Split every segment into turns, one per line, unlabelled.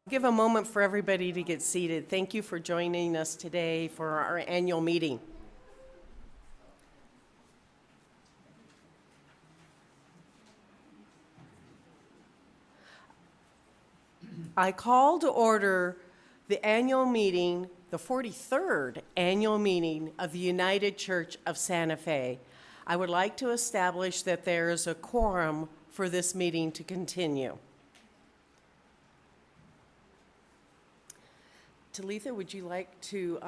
Give a moment for everybody to get seated. Thank you for joining us today for our annual meeting. I call to order the annual meeting, the 43rd annual meeting of the United Church of Santa Fe. I would like to establish that there is a quorum for this meeting to continue. Talitha, would you like to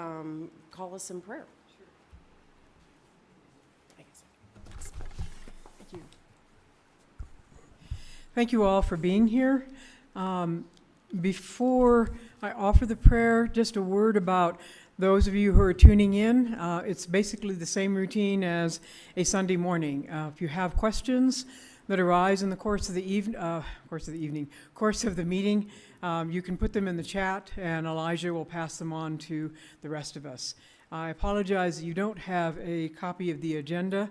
call us in prayer? Sure.
Thank you. Thank you all for being here. Before I offer the prayer, just a word about those of you who are tuning in. It's basically the same routine as a Sunday morning. If you have questions that arise in the course of the meeting, you can put them in the chat, and Elijah will pass them on to the rest of us. I apologize you don't have a copy of the agenda.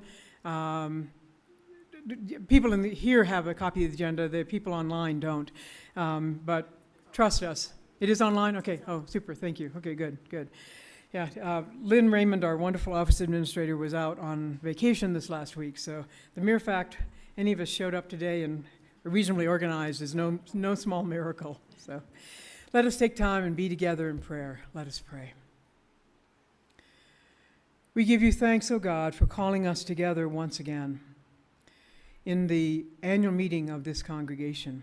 People here have a copy of the agenda. The people online don't. But trust us. It is online? Okay. Oh, super. Thank you. Okay, good. Yeah, Lynn Raymond, our wonderful office administrator, was out on vacation this last week. So the mere fact any of us showed up today and are reasonably organized is no small miracle. So let us take time and be together in prayer. Let us pray. We give you thanks, O God, for calling us together once again in the annual meeting of this congregation.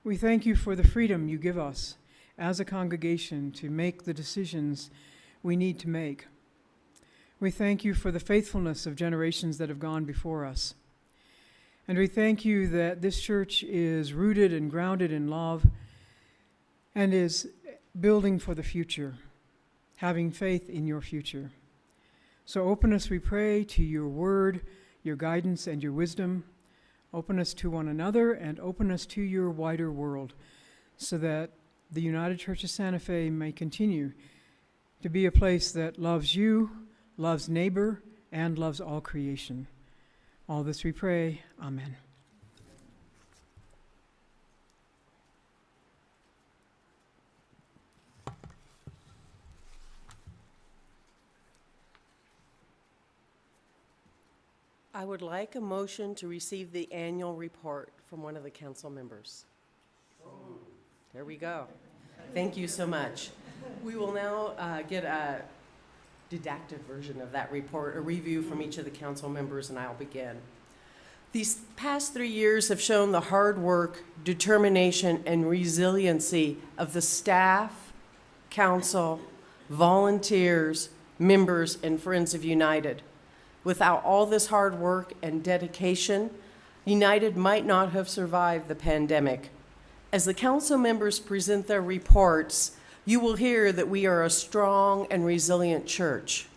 We thank you for the freedom you give us as a congregation to make the decisions we need to make. We thank you for the faithfulness of generations that have gone before us. And we thank you that this church is rooted and grounded in love and is building for the future, having faith in your future. So open us, we pray, to your word, your guidance, and your wisdom. Open us to one another and open us to your wider world so that the United Church of Santa Fe may continue to be a place that loves you, loves neighbor, and loves all creation. All this we pray. Amen.
I would like a motion to receive the annual report from one of the council members. There we go. Thank you so much. We will now get a didactic version of that report, a review from each of the council members, and I'll begin. These past 3 years have shown the hard work, determination, and resiliency of the staff, council, volunteers, members, and Friends of United. Without all this hard work and dedication, United might not have survived the pandemic. As the council members present their reports, you will hear that we are a strong and resilient church,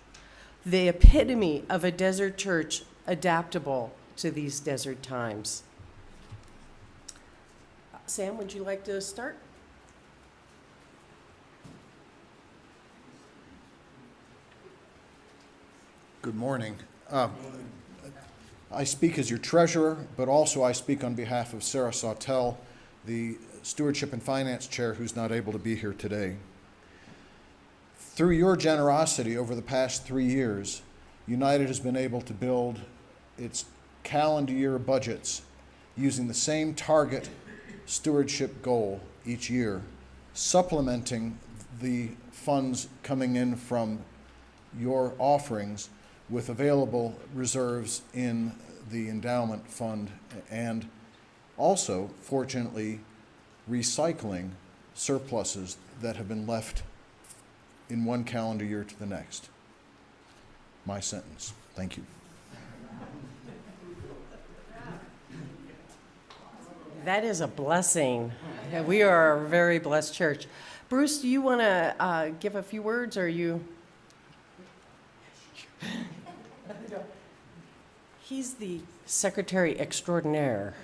the epitome of a desert church adaptable to these desert times. Sam, would you like to start?
Good morning. I speak as your treasurer, but also I speak on behalf of Sarah Sawtell, the Stewardship and Finance Chair, who's not able to be here today. Through your generosity over the past 3 years, United has been able to build its calendar year budgets using the same target stewardship goal each year, supplementing the funds coming in from your offerings with available reserves in the endowment fund, and also, fortunately, recycling surpluses that have been left in one calendar year to the next. My sentence. Thank you.
That is a blessing. We are a very blessed church. Bruce, do you want to give a few words, or are you? He's the secretary extraordinaire.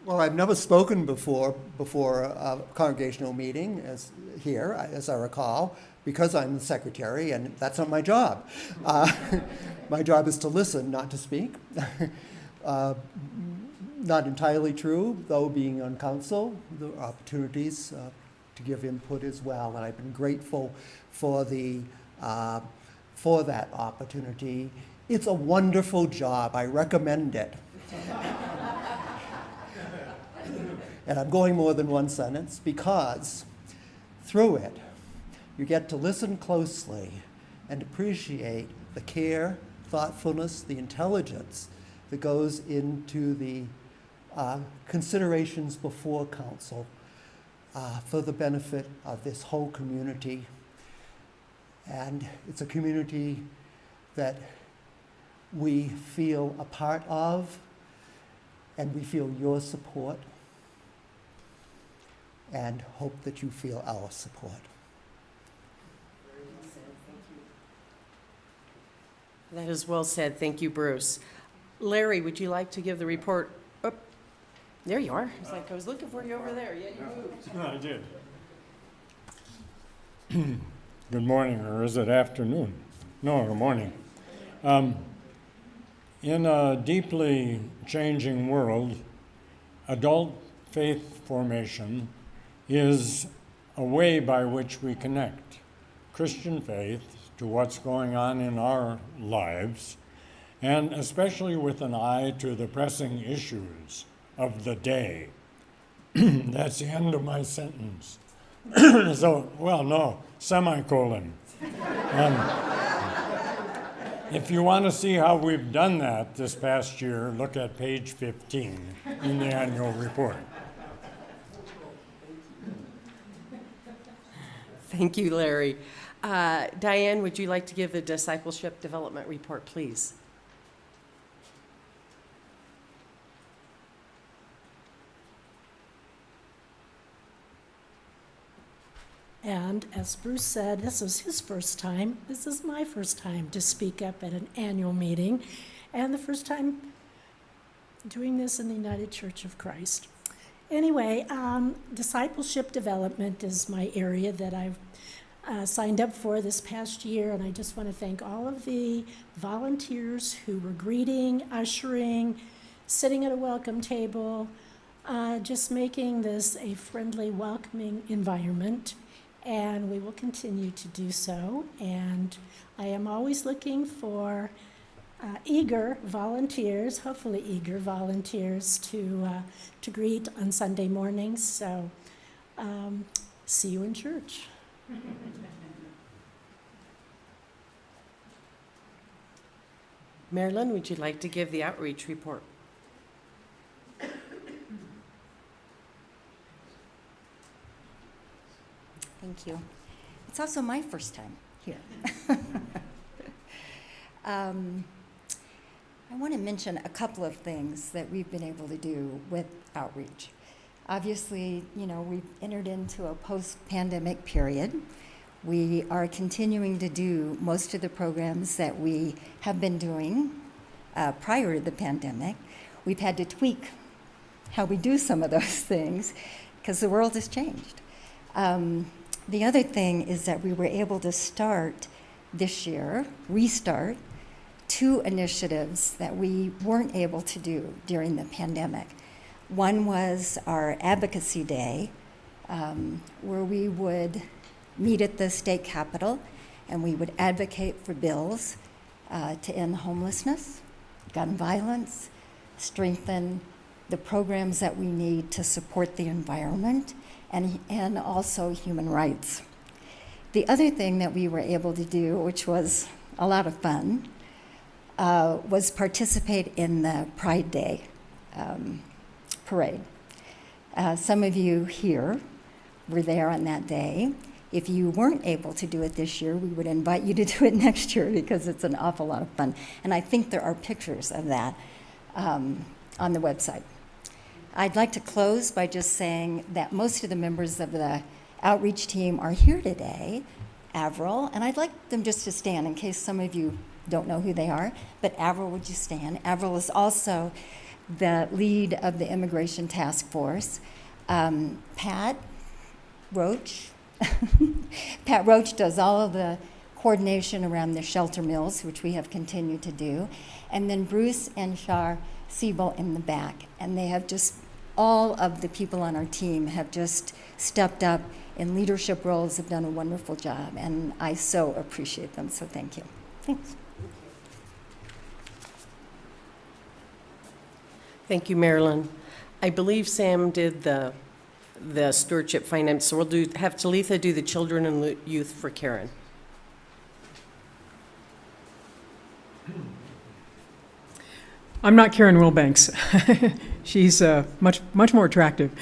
Well, I've never spoken before a congregational meeting as I recall, because I'm the secretary, and that's not my job. My job is to listen, not to speak. not entirely true, though being on council, there are opportunities to give input as well, and I've been grateful for that opportunity. It's a wonderful job. I recommend it. And I'm going more than one sentence because through it, you get to listen closely and appreciate the care, thoughtfulness, the intelligence that goes into the considerations before council for the benefit of this whole community. And it's a community that we feel a part of, and we feel your support, and hope that you feel our support.
That is well said. Thank you, Bruce. Larry, would you like to give the report? Oh, there you are. It's like I was looking for you over there. Yeah, you moved.
No, I did. Good morning, or is it afternoon? No, good morning. In a deeply changing world, adult faith formation is a way by which we connect Christian faith to what's going on in our lives, and especially with an eye to the pressing issues of the day. That's the end of my sentence. So, well, no, semicolon. If you want to see how we've done that this past year, look at page 15 in the annual report.
Thank you, Larry. Diane, would you like to give the discipleship development report, please?
And as Bruce said, this was his first time. This is my first time to speak up at an annual meeting, and the first time doing this in the United Church of Christ. Anyway, discipleship development is my area that I've signed up for this past year, and I just want to thank all of the volunteers who were greeting, ushering, sitting at a welcome table, just making this a friendly, welcoming environment. And we will continue to do so. And I am always looking for eager volunteers, hopefully eager volunteers to greet on Sunday mornings. So see you in church.
Marilyn, would you like to give the outreach report?
Thank you. It's also my first time here. I want to mention a couple of things that we've been able to do with outreach. Obviously, you know, we've entered into a post-pandemic period. We are continuing to do most of the programs that we have been doing prior to the pandemic. We've had to tweak how we do some of those things because the world has changed. The other thing is that we were able to start this year, restart, 2 initiatives that we weren't able to do during the pandemic. One was our Advocacy Day, where we would meet at the state capitol and we would advocate for bills to end homelessness, gun violence, strengthen the programs that we need to support the environment, and also human rights. The other thing that we were able to do, which was a lot of fun, was participate in the Pride Day parade. Some of you here were there on that day. If you weren't able to do it this year, we would invite you to do it next year because it's an awful lot of fun. And I think there are pictures of that on the website. I'd like to close by just saying that most of the members of the outreach team are here today, Avril, and I'd like them just to stand in case some of you don't know who they are, but Avril, would you stand? Avril is also the lead of the Immigration Task Force. Pat Roach, Pat Roach does all of the coordination around the shelter mills, which we have continued to do. And then Bruce and Shar Siebel in the back. And they have just, all of the people on our team have just stepped up in leadership roles, have done a wonderful job, and I so appreciate them, so thank you. Thanks.
Thank you, Marilyn. I believe Sam did the stewardship finance, so we'll have Talitha do the children and youth for Karen.
I'm not Karen Wilbanks. She's much more attractive.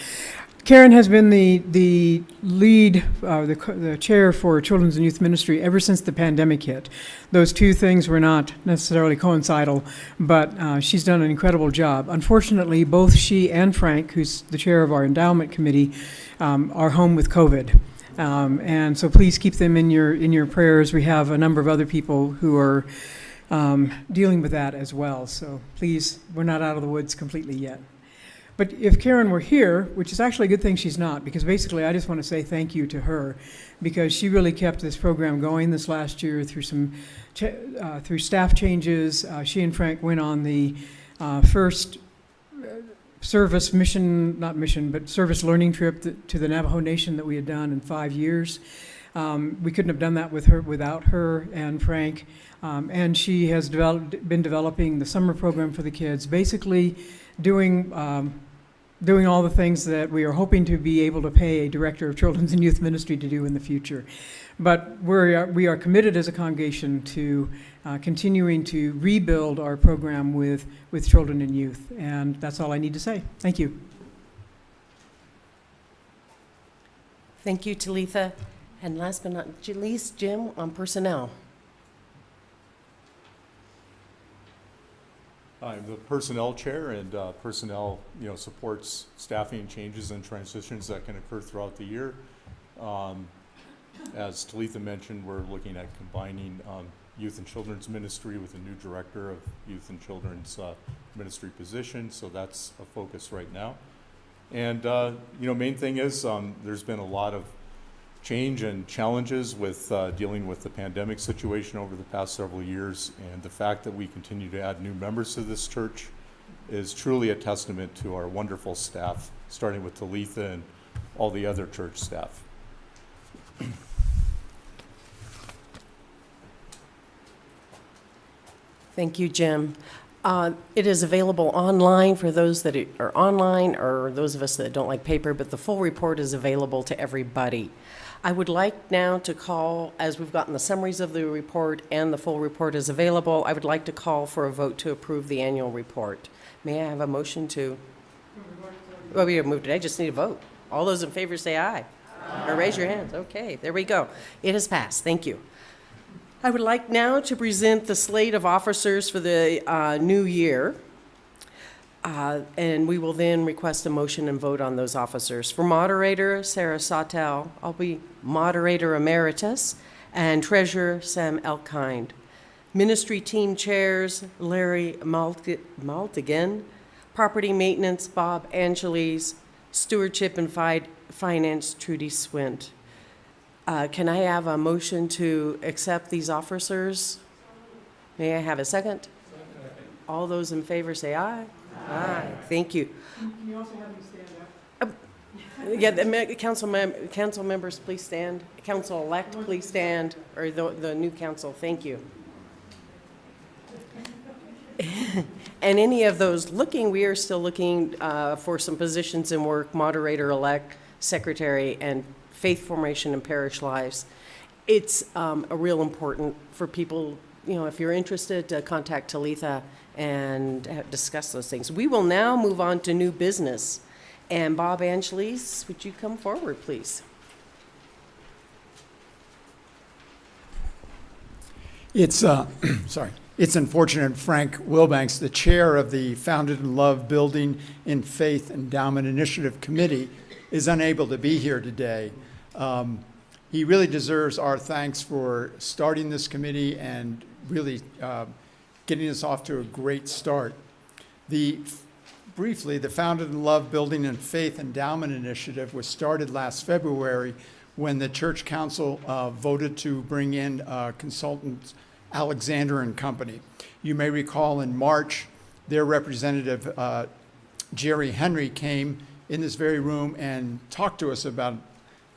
Karen has been the lead, the chair for Children's and Youth Ministry ever since the pandemic hit. Those two things were not necessarily coincidental, but she's done an incredible job. Unfortunately, both she and Frank, who's the chair of our endowment committee, are home with COVID. And so please keep them in your prayers. We have a number of other people who are dealing with that as well. So please, we're not out of the woods completely yet. But if Karen were here, which is actually a good thing she's not, because basically I just want to say thank you to her, because she really kept this program going this last year through some through staff changes. She and Frank went on the first service learning trip to the Navajo Nation that we had done in 5 years. We couldn't have done that without her and Frank. And she has been developing the summer program for the kids, basically doing all the things that we are hoping to be able to pay a director of Children's and Youth Ministry to do in the future. But we are committed as a congregation to continuing to rebuild our program with children and youth. And that's all I need to say. Thank you.
Thank you, Talitha. And last but not least, Jim, on personnel.
I'm the personnel chair, and personnel, supports staffing changes and transitions that can occur throughout the year. As Talitha mentioned, we're looking at combining youth and children's ministry with a new director of youth and children's ministry position, so that's a focus right now. And main thing is there's been a lot of change and challenges with dealing with the pandemic situation over the past several years, and the fact that we continue to add new members to this church is truly a testament to our wonderful staff, starting with Talitha and all the other church staff.
Thank you, Jim. It is available online for those that are online or those of us that don't like paper, but the full report is available to everybody. I would like now to call, as we've gotten the summaries of the report and the full report is available, I would like to call for a vote to approve the annual report. May I have a motion to? Well, we have moved it. I just need a vote. All those in favor say aye. Or raise your hands. Okay, there we go. It has passed. Thank you. I would like now to present the slate of officers for the new year. And we will then request a motion and vote on those officers. For moderator, Sarah Sawtelle. I'll be moderator emeritus, and treasurer, Sam Elkind. Ministry team chairs, Larry Maltigan. Property maintenance, Bob Angeles. Stewardship and finance, Trudy Swint. Can I have a motion to accept these officers? May I have a second? All those in favor say aye. Aye. Thank you.
Can you also have me stand up?
Yeah, the council members, please stand. Council-elect, please stand, or the new council. Thank you. And any of those looking, we are still looking for some positions in work, moderator-elect, secretary, and faith formation and parish lives. It's a real important for people, if you're interested, to contact Talitha and discuss those things. We will now move on to new business. And Bob Angeles, would you come forward, please?
It's It's unfortunate Frank Wilbanks, the chair of the Founded in Love Building in Faith Endowment Initiative Committee, is unable to be here today. He really deserves our thanks for starting this committee and really getting us off to a great start. Briefly, the Founded in Love Building and Faith Endowment Initiative was started last February when the Church Council voted to bring in consultants Alexander and Company. You may recall in March, their representative, Jerry Henry, came in this very room and talked to us about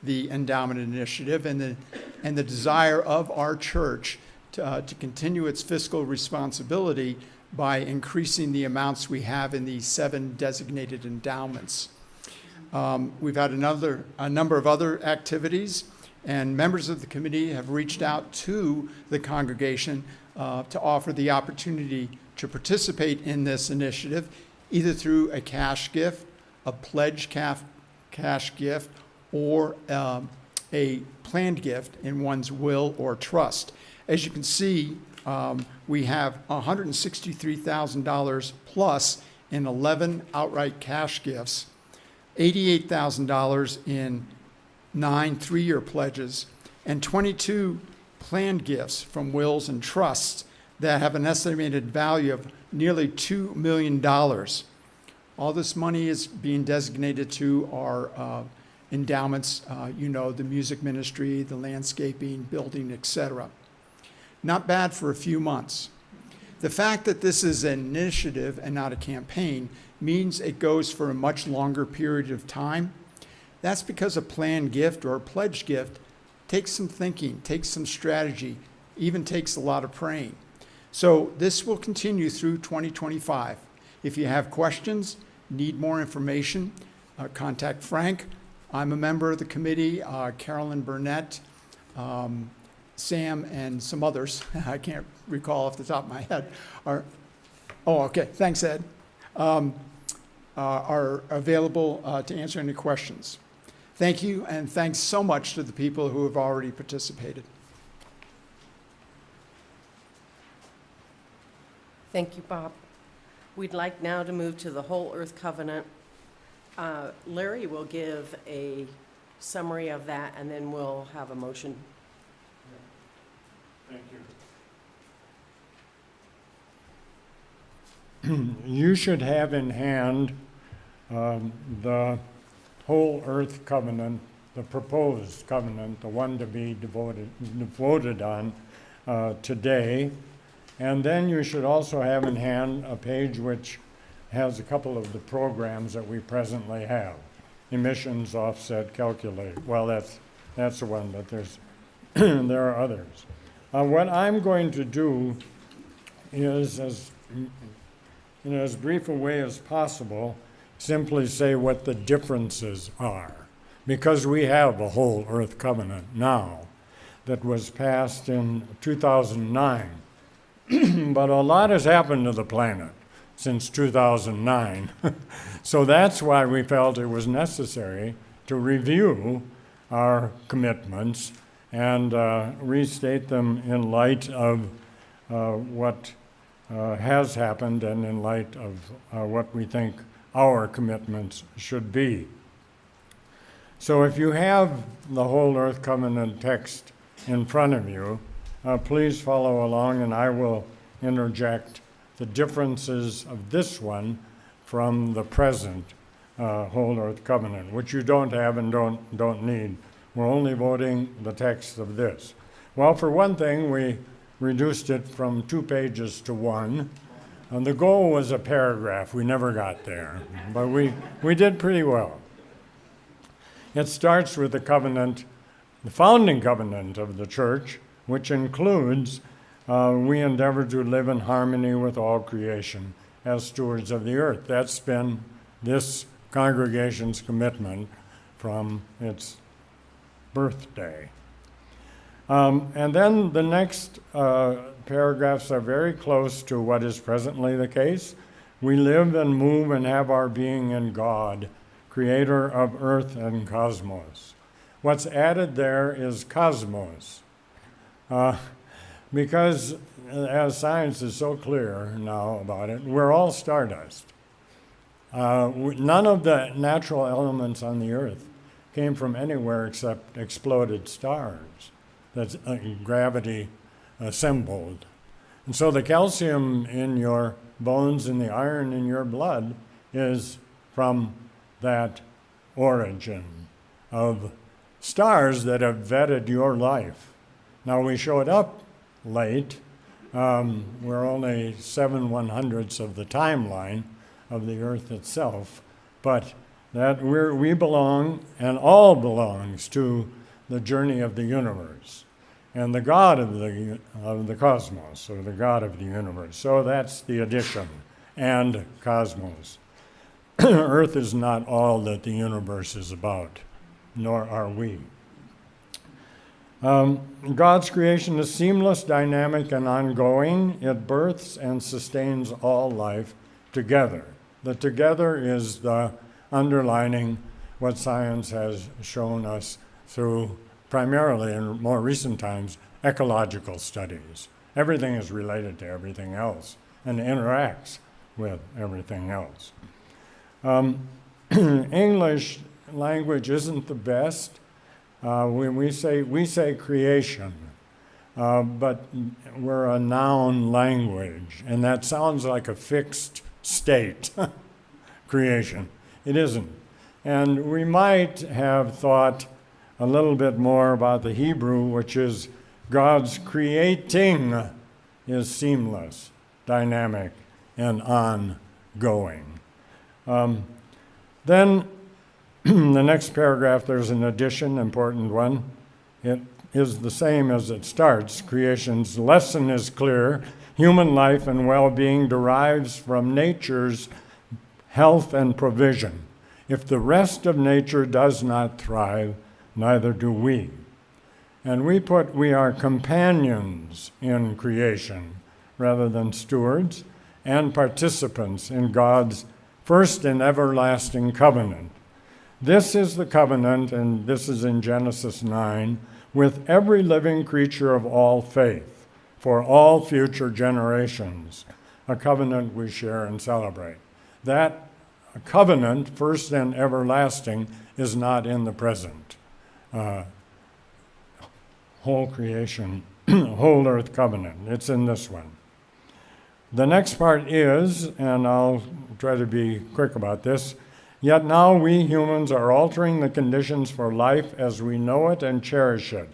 the endowment initiative and the desire of our church to continue its fiscal responsibility by increasing the amounts we have in the 7 designated endowments. We've had a number of other activities, and members of the committee have reached out to the congregation to offer the opportunity to participate in this initiative, either through a cash gift, a pledge cash gift, or a planned gift in one's will or trust. As you can see, we have $163,000 plus in 11 outright cash gifts, $88,000 in 9 3-year pledges, and 22 planned gifts from wills and trusts that have an estimated value of nearly $2 million. All this money is being designated to our endowments, the music ministry, the landscaping, building, etc. Not bad for a few months. The fact that this is an initiative and not a campaign means it goes for a much longer period of time. That's because a planned gift or a pledge gift takes some thinking, takes some strategy, even takes a lot of praying. So this will continue through 2025. If you have questions, need more information, contact Frank. I'm a member of the committee, Carolyn Burnett, Sam, and some others. I can't recall off the top of my head. Okay, thanks, Ed. Are available to answer any questions. Thank you, and thanks so much to the people who have already participated.
Thank you, Bob. We'd like now to move to the Whole Earth Covenant. Larry will give a summary of that, and then we'll have a motion.
Thank you. You should have in hand the Whole Earth Covenant, the proposed covenant, the one to be voted on today. And then you should also have in hand a page which has a couple of the programs that we presently have. Emissions offset calculator. Well, that's the one, but there are others. What I'm going to do is, in as brief a way as possible, simply say what the differences are. Because we have a Whole Earth Covenant now that was passed in 2009. But a lot has happened to the planet since 2009. So that's why we felt it was necessary to review our commitments and restate them in light of what has happened and in light of what we think our commitments should be. So if you have the Whole Earth Covenant text in front of you, please follow along, and I will interject the differences of this one from the present Whole Earth Covenant, which you don't have and don't need. We're only voting the text of this. Well, for one thing, we reduced it from 2 pages to 1. And the goal was a paragraph. We never got there, but we did pretty well. It starts with the covenant, the founding covenant of the church, which includes we endeavor to live in harmony with all creation as stewards of the earth. That's been this congregation's commitment from its birthday. And then the next paragraphs are very close to what is presently the case. We live and move and have our being in God, creator of earth and cosmos. What's added there is cosmos. Because as science is so clear now about it, we're all stardust. None of the natural elements on the earth came from anywhere except exploded stars. That's gravity assembled. And so the calcium in your bones and the iron in your blood is from that origin of stars that have vetted your life. Now, we showed up late We're only 7/100ths of the timeline of the Earth itself, but that we belong, and all belongs to the journey of the universe and the God of the cosmos, or the God of the universe. So that's the addition, and cosmos. Earth is not all that the universe is about, nor are we. God's creation is seamless, dynamic, and ongoing. It births and sustains all life together. The together is the underlining what science has shown us through, primarily in more recent times, ecological studies. Everything is related to everything else and interacts with everything else. English language isn't the best. When we say creation, but we're a noun language, and that sounds like a fixed state, creation. It isn't. And we might have thought a little bit more about the Hebrew, which is God's creating is seamless, dynamic, and ongoing. Then the next paragraph, there's an addition, important one. It is the same as it starts. Creation's lesson is clear. Human life and well-being derives from nature's health and provision. If the rest of nature does not thrive, neither do we. And we are companions in creation rather than stewards, and participants in God's first and everlasting covenant. This is the covenant, and this is in Genesis 9, with every living creature of all faith, for all future generations, a covenant we share and celebrate. That covenant, first and everlasting, is not in the present. Whole creation, whole earth covenant, it's in this one. The next part is, and I'll try to be quick about this, yet now we humans are altering the conditions for life as we know it and cherish it.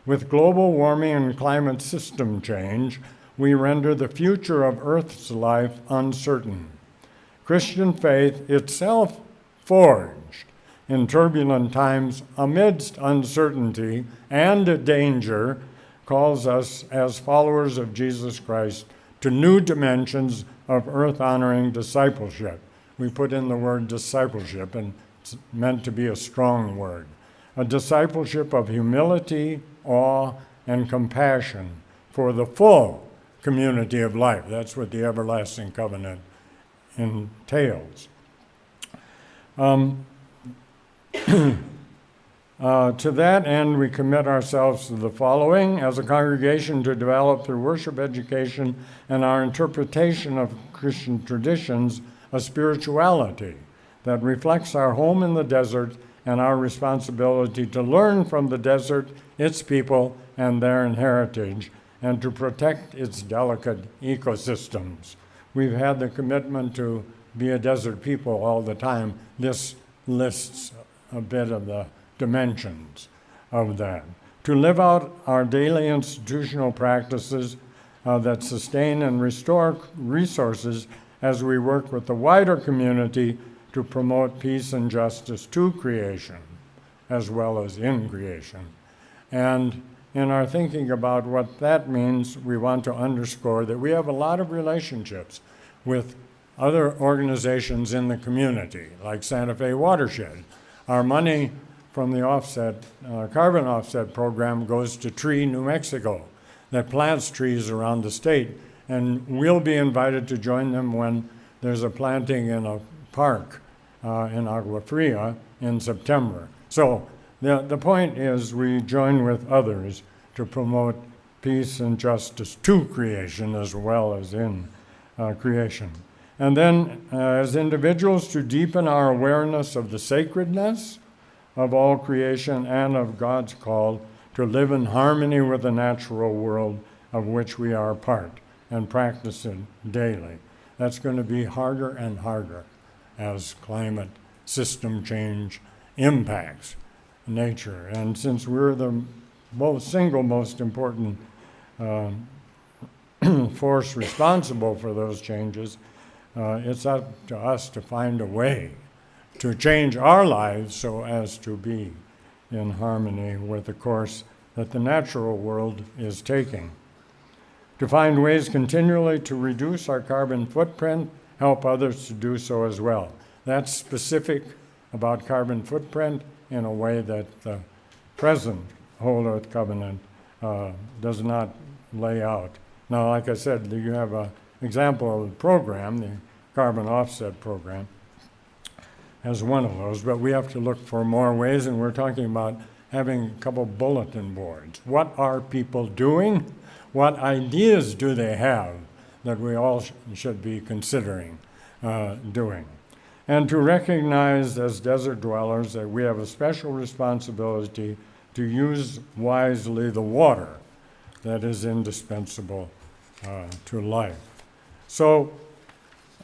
With global warming and climate system change, we render the future of Earth's life uncertain. Christian faith, itself forged in turbulent times amidst uncertainty and danger, calls us as followers of Jesus Christ to new dimensions of earth-honoring discipleship. We put in the word discipleship, and it's meant to be a strong word. A discipleship of humility, awe, and compassion for the full community of life. That's what the everlasting covenant entails. To that end, we commit ourselves to the following: as a congregation, to develop through worship education and our interpretation of Christian traditions a spirituality that reflects our home in the desert and our responsibility to learn from the desert, its people, and their heritage, and to protect its delicate ecosystems. We've had the commitment to be a desert people all the time. This lists a bit of the dimensions of that. To live out our daily institutional practices that sustain and restore resources as we work with the wider community to promote peace and justice to creation, as well as in creation. And in our thinking about what that means, we want to underscore that we have a lot of relationships with other organizations in the community, like Santa Fe Watershed. Our money from the carbon offset program goes to TREE New Mexico that plants trees around the state, and we'll be invited to join them when there's a planting in a park in Agua Fria in September. So the point is we join with others to promote peace and justice to creation as well as in creation. And then as individuals, to deepen our awareness of the sacredness of all creation and of God's call to live in harmony with the natural world of which we are a part and practice it daily. That's going to be harder and harder as climate system change impacts nature. And since we're the single most important driving force responsible for those changes. It's up to us to find a way to change our lives so as to be in harmony with the course that the natural world is taking. To find ways continually to reduce our carbon footprint, help others to do so as well. That's specific about carbon footprint in a way that the present Whole Earth Covenant does not lay out. Now, like I said, you have an example of the program, the carbon offset program, as one of those, but we have to look for more ways, and we're talking about having a couple bulletin boards. What are people doing? What ideas do they have that we all should be considering doing? And to recognize as desert dwellers that we have a special responsibility to use wisely the water that is indispensable to life. So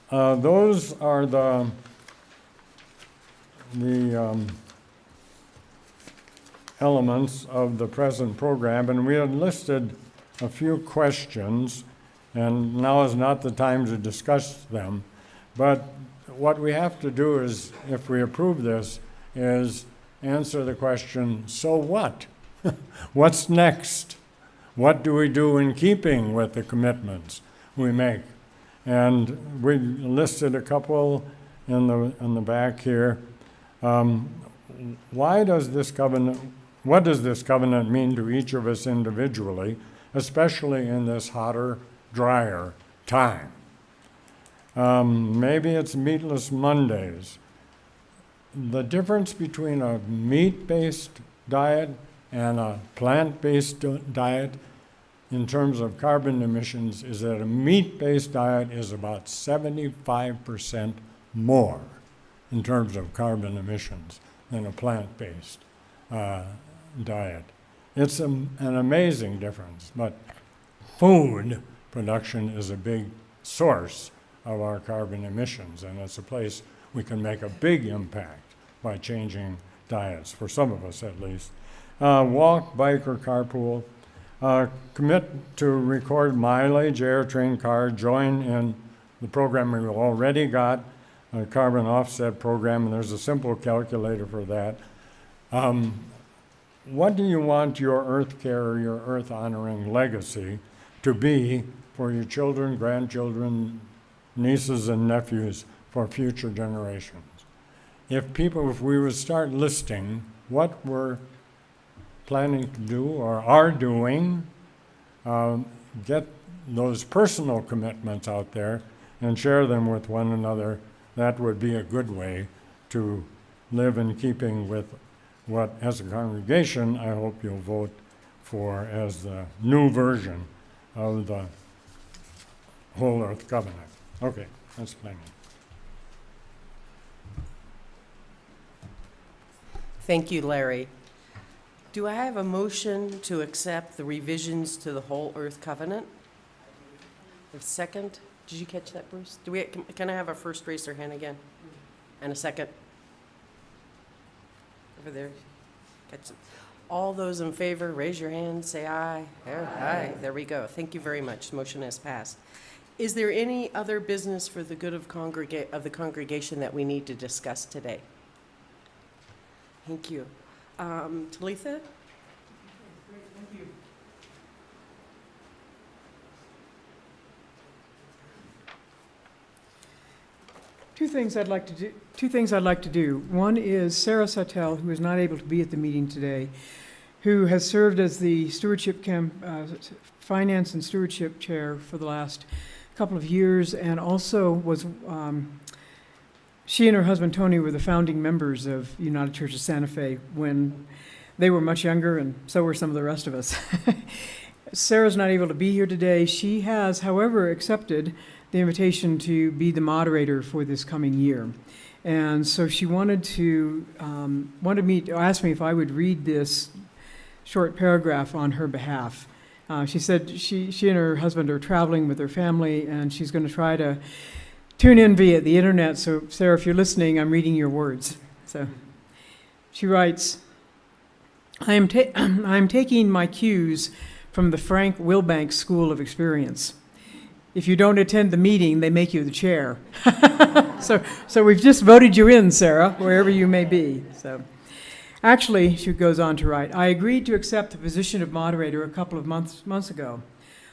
those are the elements of the present program, and we had listed a few questions, and now is not the time to discuss them, but what we have to do is, if we approve this, is answer the question, so what? What's next? What do we do in keeping with the commitments we make? And we listed a couple in the back here. What does this covenant mean to each of us individually, especially in this hotter, drier time? Maybe it's meatless Mondays. The difference between a meat-based diet and a plant-based diet in terms of carbon emissions is that a meat-based diet is about 75% more in terms of carbon emissions than a plant-based diet. It's an amazing difference, but food production is a big source of our carbon emissions, and it's a place we can make a big impact by changing diets, for some of us at least. Walk, bike, or carpool. Commit to record mileage, AirTrain card, join in the program we've already got, a carbon offset program, and there's a simple calculator for that. What do you want your earth care or your earth honoring legacy to be for your children, grandchildren, nieces and nephews, for future generations? If we would start listing what we're planning to do or are doing, get those personal commitments out there and share them with one another, that would be a good way to live in keeping with what, as a congregation, I hope you'll vote for as the new version of the Whole Earth Covenant. Okay, that's plenty.
Thank you, Larry. Do I have a motion to accept the revisions to the Whole Earth Covenant? A second? Did you catch that, Bruce? Can I have a first raise their hand again? And a second? Over there. Catch them. All those in favor, raise your hand, say aye. There, aye. There we go. Thank you very much. The motion has passed. Is there any other business for the good of the congregation that we need to discuss today? Thank you. Talitha?
Thank you. Two things I'd like to do. One is Sarah Sautel, who is not able to be at the meeting today, who has served as the Finance and Stewardship Chair for the last couple of years, and also was she and her husband Tony were the founding members of United Church of Santa Fe when they were much younger, and so were some of the rest of us. Sarah's not able to be here today. She has, however, accepted the invitation to be the moderator for this coming year. And so she asked me if I would read this short paragraph on her behalf. She said she and her husband are traveling with their family, and she's going to try to tune in via the internet. So Sarah, if you're listening, I'm reading your words. So she writes, I am taking my cues from the Frank Wilbanks School of Experience. if you don't attend the meeting, they make you the chair. So we've just voted you in, Sarah, wherever you may be. So actually, she goes on to write, I agreed to accept the position of moderator a couple of months ago.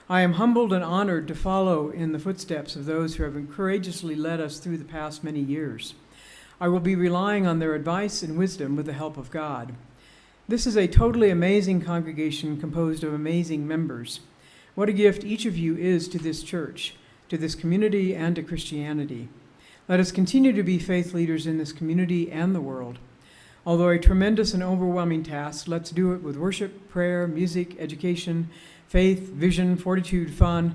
I am humbled and honored to follow in the footsteps of those who have courageously led us through the past many years. I will be relying on their advice and wisdom with the help of God. This is a totally amazing congregation composed of amazing members. What a gift each of you is to this church, to this community, and to Christianity. Let us continue to be faith leaders in this community and the world. Although a tremendous and overwhelming task, let's do it with worship, prayer, music, education, faith, vision, fortitude, fun,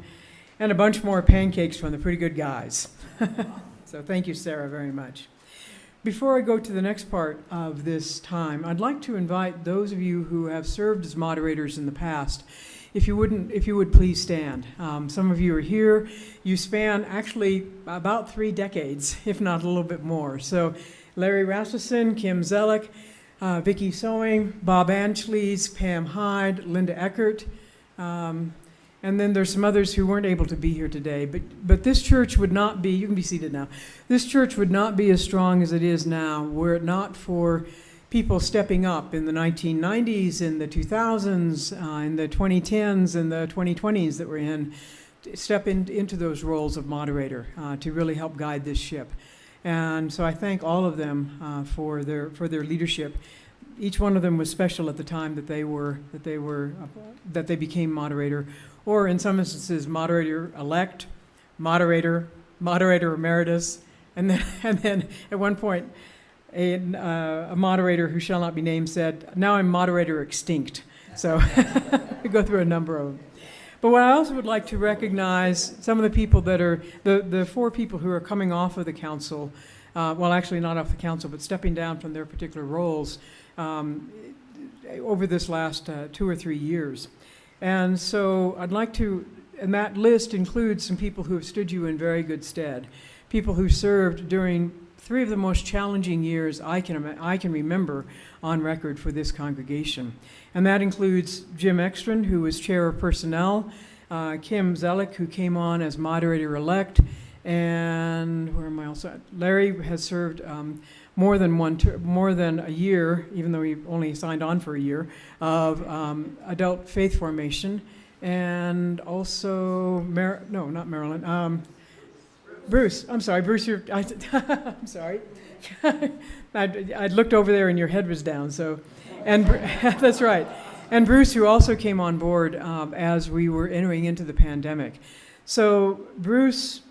and a bunch more pancakes from the Pretty Good Guys. So thank you, Sarah, very much. Before I go to the next part of this time, I'd like to invite those of you who have served as moderators in the past, if you would please stand. Some of you are here. You span actually about 3 decades, if not a little bit more. So Larry Rasmussen, Kim Zellick, Vicki Sewing, Bob Anschles, Pam Hyde, Linda Eckert, and then there's some others who weren't able to be here today. But this church would not be, you can be seated now, this church would not be as strong as it is now were it not for people stepping up in the 1990s, in the 2000s, in the 2010s, and the 2020s that we're in, step into those roles of moderator to really help guide this ship. And so I thank all of them for their leadership. Each one of them was special at the time that they became moderator, or in some instances, moderator-elect, moderator emeritus, and then at one point, a moderator who shall not be named said, "Now I'm moderator extinct." So we go through a number of them. But what I also would like to recognize some of the people that are, the 4 people who are coming off of the council, well, actually not off the council, but stepping down from their particular roles over this last 2 or 3 years. And so I'd like to, and that list includes some people who have stood you in very good stead, people who served during 3 of the most challenging years I can remember on record for this congregation. And that includes Jim Ekstrom, who was chair of personnel, Kim Zellick, who came on as moderator-elect, and where am I also at? Larry has served more than a year, even though he only signed on for a year, of adult faith formation, and also, not Marilyn, Bruce. I'm sorry, Bruce. I'm sorry. I looked over there and your head was down. So, and that's right. And Bruce, who also came on board as we were entering into the pandemic. So Bruce,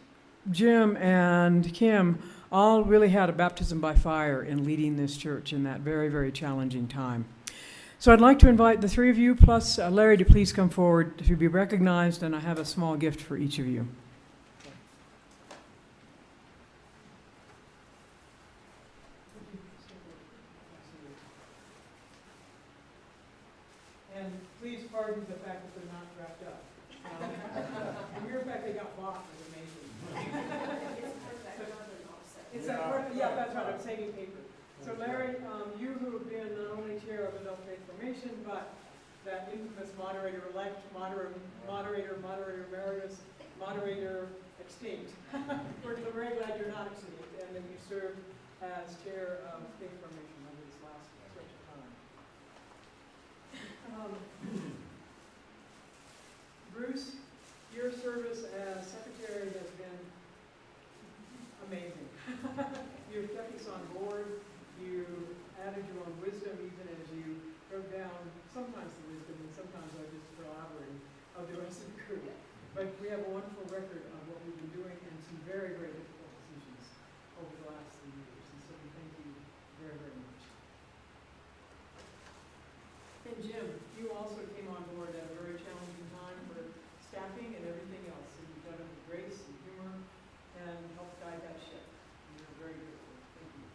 Jim, and Kim all really had a baptism by fire in leading this church in that very, very challenging time. So I'd like to invite the 3 of you plus Larry to please come forward to be recognized, and I have a small gift for each of you. And please pardon the fact that they're not wrapped up. The mere fact they got bought is amazing. Yeah, that's right, I'm saving paper. So Larry, you who have been not only chair of adult faith formation, but that infamous moderator-elect, moderator emeritus, moderator extinct. We're very glad you're not extinct, and that you served as chair of faith formation over this last stretch of time. Bruce, your service as secretary has been amazing. You've kept us on board. You added your own wisdom, even as you wrote down sometimes the wisdom and sometimes I just elaborating of the rest of the group. But we have a wonderful record of what we've been doing and some very, very difficult decisions over the last 3 years. And so we thank you very, very much. And Jim, you also came on board at a very challenging time for staffing and everything else. And you've done it with grace and humor and helped guide that ship. And we're very grateful. Thank you.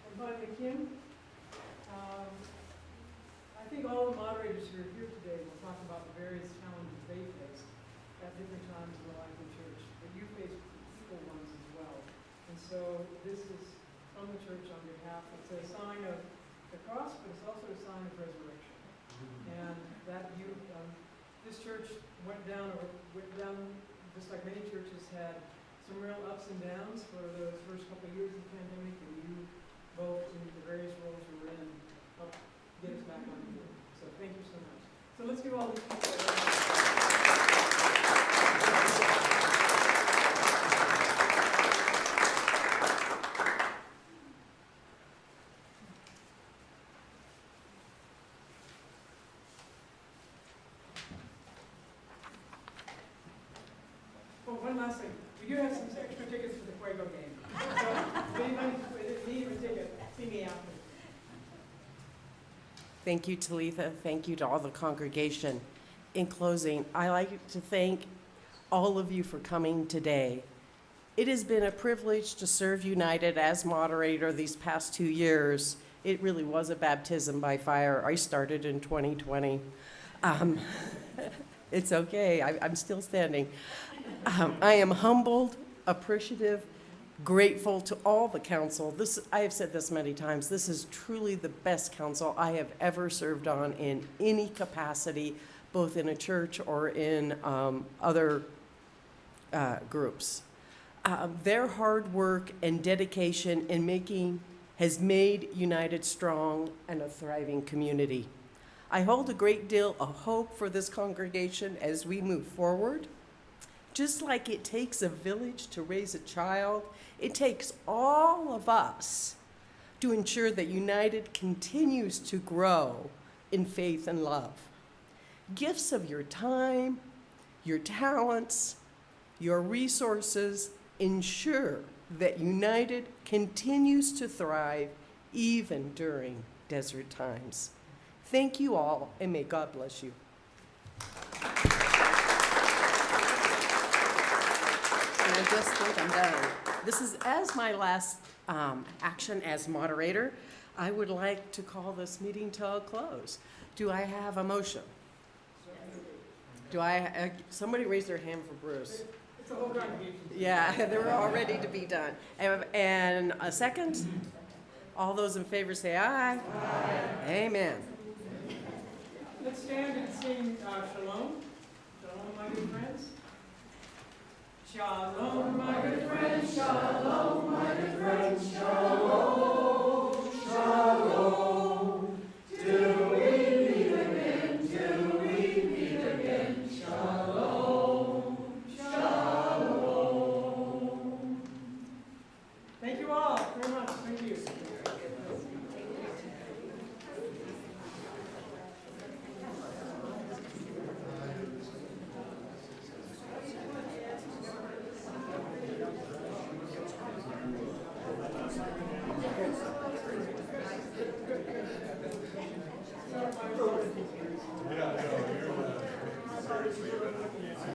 And finally, Kim, I think all the moderators who are here today will talk about the various challenges they faced at different times in the life of the church. But you faced equal ones as well. And so this is from the church on behalf. It's a sign of the cross, but it's also a sign of resurrection. And that this church went down just like many churches, had some real ups and downs for those first couple of years of the pandemic, and you both, in the various roles you were in, helped get us back on board. So thank you so much. So let's give all these people a round. Oh, one last thing. We do have some extra tickets for the Fuego game. So if anybody needs a ticket, see me after.
Thank you, Talitha. Thank you to all the congregation. In closing, I'd like to thank all of you for coming today. It has been a privilege to serve United as moderator these past 2 years. It really was a baptism by fire. I started in 2020. It's okay. I'm still standing. I am humbled, appreciative, grateful to all the council. I have said this many times, this is truly the best council I have ever served on in any capacity, both in a church or in other groups. Their hard work and dedication has made United strong and a thriving community. I hold a great deal of hope for this congregation as we move forward. Just like it takes a village to raise a child, it takes all of us to ensure that United continues to grow in faith and love. Gifts of your time, your talents, your resources ensure that United continues to thrive even during desert times. Thank you all, and may God bless you. I just think I'm done. This is, as my last action as moderator, I would like to call this meeting to a close. Do I have a motion? Somebody raise their hand for Bruce.
It's a whole congregation.
Yeah, they were all ready to be done. And a second? All those in favor say aye. Aye. Amen.
Let's stand and sing Shalom. Shalom, my good friends. Shalom, my good friends. Shalom, my good friends. Shalom. Shalom.